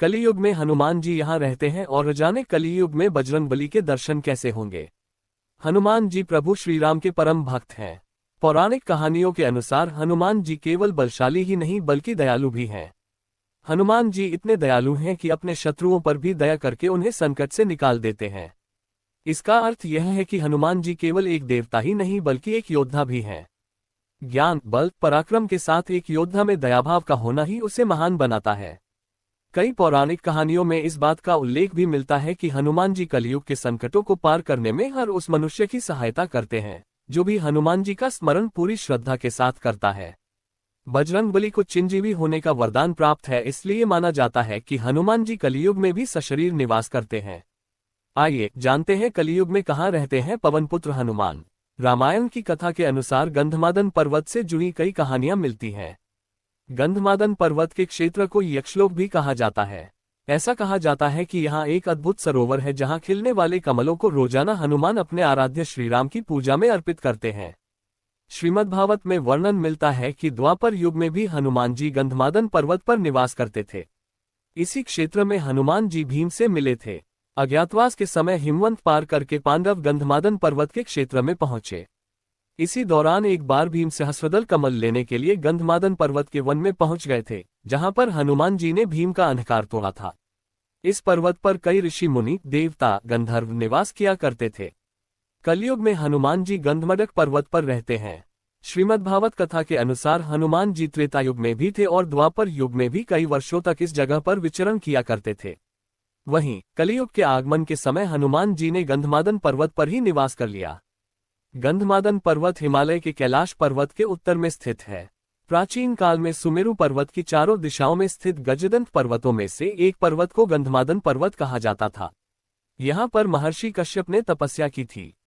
कलियुग में हनुमान जी यहाँ रहते हैं और जाने कलियुग में बजरंगबली के दर्शन कैसे होंगे। हनुमान जी प्रभु श्रीराम के परम भक्त हैं। पौराणिक कहानियों के अनुसार हनुमान जी केवल बलशाली ही नहीं बल्कि दयालु भी हैं। हनुमान जी इतने दयालु हैं कि अपने शत्रुओं पर भी दया करके उन्हें संकट से निकाल देते हैं। इसका अर्थ यह है कि हनुमान जी केवल एक देवता ही नहीं बल्कि एक योद्धा भी हैं। ज्ञान, बल, पराक्रम के साथ एक योद्धा में दयाभाव का होना ही उसे महान बनाता है। कई पौराणिक कहानियों में इस बात का उल्लेख भी मिलता है कि हनुमान जी कलयुग के संकटों को पार करने में हर उस मनुष्य की सहायता करते हैं जो भी हनुमान जी का स्मरण पूरी श्रद्धा के साथ करता है। बजरंगबली को चिरंजीवी होने का वरदान प्राप्त है, इसलिए माना जाता है कि हनुमान जी कलियुग में भी सशरीर निवास करते हैं। आइए जानते हैं कलियुग में कहाँ रहते हैं पवनपुत्र हनुमान। रामायण की कथा के अनुसार गंधमादन पर्वत से जुड़ी कई कहानियां मिलती हैं। गंधमादन पर्वत के क्षेत्र को यक्षलोक भी कहा जाता है। ऐसा कहा जाता है कि यहाँ एक अद्भुत सरोवर है जहाँ खिलने वाले कमलों को रोजाना हनुमान अपने आराध्य श्रीराम की पूजा में अर्पित करते हैं। श्रीमद्भागवत में वर्णन मिलता है कि द्वापर युग में भी हनुमान जी गंधमादन पर्वत पर निवास करते थे। इसी क्षेत्र में हनुमान जी भीम से मिले थे। अज्ञातवास के समय हिमवंत पार करके पांडव गंधमादन पर्वत के क्षेत्र में पहुंचे। इसी दौरान एक बार भीम सहस्त्रदल कमल लेने के लिए गंधमादन पर्वत के वन में पहुंच गए थे, जहां पर हनुमान जी ने भीम का अंधकार तोड़ा था। इस पर्वत पर कई ऋषि मुनि, देवता, गंधर्व निवास किया करते थे। कलयुग में हनुमान जी गंधमदक पर्वत पर रहते हैं। श्रीमद्भागवत कथा के अनुसार हनुमान जी त्रेता युग में भी थे और द्वापर युग में भी कई वर्षों तक इस जगह पर विचरण किया करते थे। वहीं कलियुग के आगमन के समय हनुमान जी ने गंधमादन पर्वत पर ही निवास कर लिया। गंधमादन पर्वत हिमालय के कैलाश पर्वत के उत्तर में स्थित है। प्राचीन काल में सुमेरु पर्वत की चारों दिशाओं में स्थित गजदंत पर्वतों में से एक पर्वत को गंधमादन पर्वत कहा जाता था। यहाँ पर महर्षि कश्यप ने तपस्या की थी।